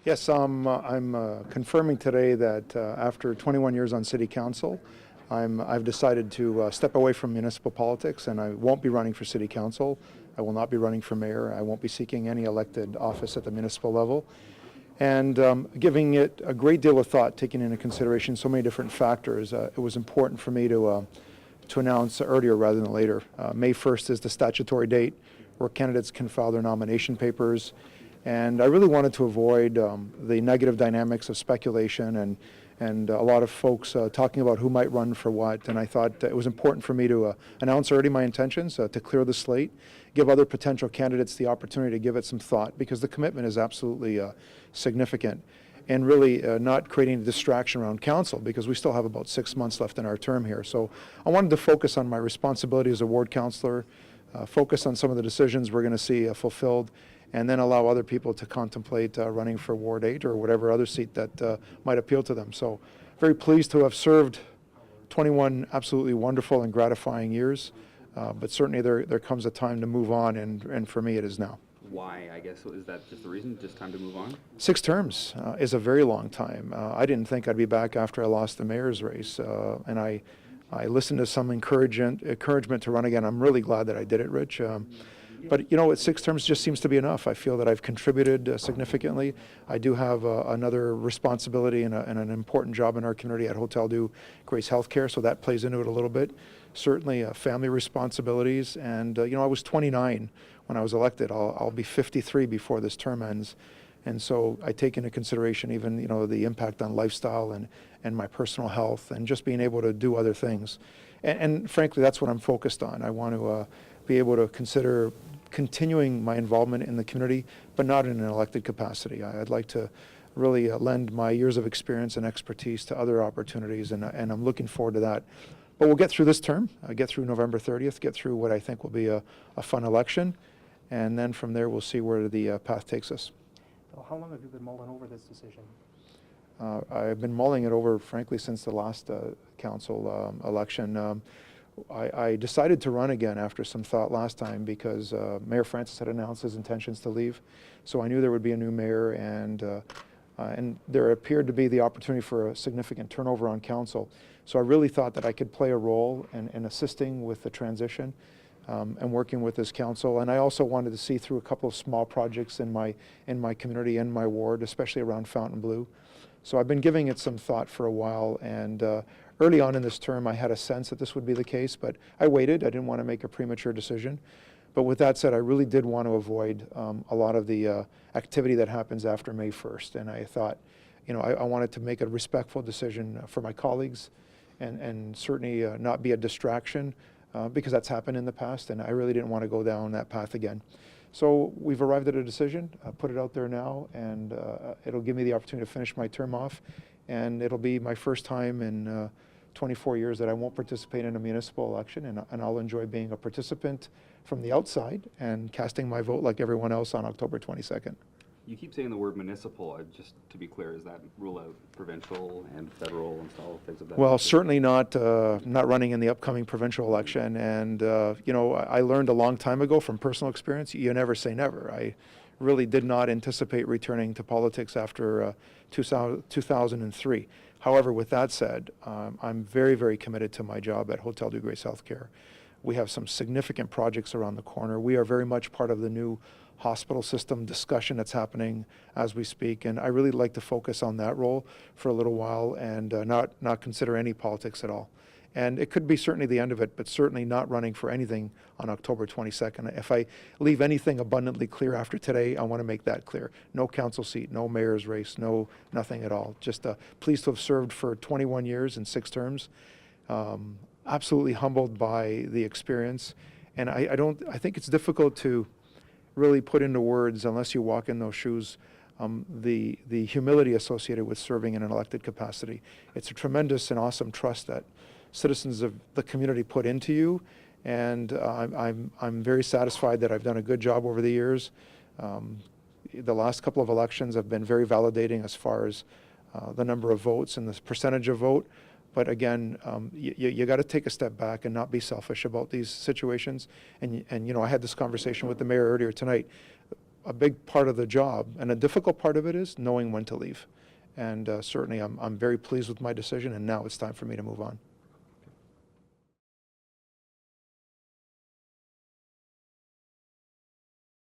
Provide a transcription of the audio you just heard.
Yes, I'm confirming today that after 21 years on City Council, I've decided to step away from municipal politics, and I won't be running for City Council. I will not be running for mayor. I won't be seeking any elected office at the municipal level. And giving it a great deal of thought, taking into consideration so many different factors, it was important for me to announce earlier rather than later. May 1st is the statutory date where candidates can file their nomination papers. And I really wanted to avoid the negative dynamics of speculation and a lot of folks talking about who might run for what. And I thought it was important for me to announce already my intentions to clear the slate, give other potential candidates the opportunity to give it some thought, because the commitment is absolutely significant. And really not creating a distraction around council, because we still have about 6 months left in our term here. So I wanted to focus on my responsibility as a ward councillor, focus on some of the decisions we're going to see fulfilled, and then allow other people to contemplate running for Ward 8 or whatever other seat that might appeal to them. So very pleased to have served 21 absolutely wonderful and gratifying years, but certainly there comes a time to move on, and for me it is now. Why, I guess, is that just the reason, just time to move on? 6 terms is a very long time. I didn't think I'd be back after I lost the mayor's race, and I listened to some encouragement to run again. I'm really glad that I did it, Rich. But, you know, 6 terms just seems to be enough. I feel that I've contributed significantly. I do have another responsibility and an important job in our community at Hotel du Grace Healthcare, so that plays into it a little bit. Certainly family responsibilities. And, you know, I was 29 when I was elected. I'll be 53 before this term ends. And so I take into consideration even, you know, the impact on lifestyle and my personal health and just being able to do other things. And frankly, that's what I'm focused on. I want to be able to consider continuing my involvement in the community, but not in an elected capacity. I'd like to really lend my years of experience and expertise to other opportunities, and I'm looking forward to that. But we'll get through this term, get through November 30th, get through what I think will be a fun election, and then from there we'll see where the path takes us. Well, how long have you been mulling over this decision? I've been mulling it over, frankly, since the last council election. I decided to run again after some thought last time because Mayor Francis had announced his intentions to leave. So I knew there would be a new mayor, and there appeared to be the opportunity for a significant turnover on council. So I really thought that I could play a role in assisting with the transition and working with this council. And I also wanted to see through a couple of small projects in my community and my ward, especially around Fontainebleau. So I've been giving it some thought for a while, and early on in this term I had a sense that this would be the case, but I waited. I didn't want to make a premature decision. But with that said, I really did want to avoid a lot of the activity that happens after May 1st. And I thought, you know, I wanted to make a respectful decision for my colleagues and certainly not be a distraction because that's happened in the past, and I really didn't want to go down that path again. So we've arrived at a decision, put it out there now, and it'll give me the opportunity to finish my term off, and it'll be my first time in 24 years that I won't participate in a municipal election, and I'll enjoy being a participant from the outside and casting my vote like everyone else on October 22nd. You keep saying the word municipal. Just to be clear, does that rule out provincial and federal and all things of that? Well, certainly not running in the upcoming provincial election. And you know, I learned a long time ago from personal experience, you never say never. I really did not anticipate returning to politics after 2003. However, with that said, I'm very, very committed to my job at Hotel du Grace Healthcare. We have some significant projects around the corner. We are very much part of the new hospital system discussion that's happening as we speak, and I really like to focus on that role for a little while and not consider any politics at all. And it could be certainly the end of it, but certainly not running for anything on October 22nd. If I leave anything abundantly clear after today, I want to make that clear. No council seat, no mayor's race, nothing at all. Just pleased to have served for 21 years and 6 terms. Absolutely humbled by the experience, and I think it's difficult to really put into words, unless you walk in those shoes, the humility associated with serving in an elected capacity. It's a tremendous and awesome trust that citizens of the community put into you, and I'm very satisfied that I've done a good job over the years. The last couple of elections have been very validating as far as the number of votes and the percentage of vote. But again, you got to take a step back and not be selfish about these situations. And you know, I had this conversation with the mayor earlier tonight. a big part of the job, and a difficult part of it is knowing when to leave. And certainly I'm very pleased with my decision, and now it's time for me to move on.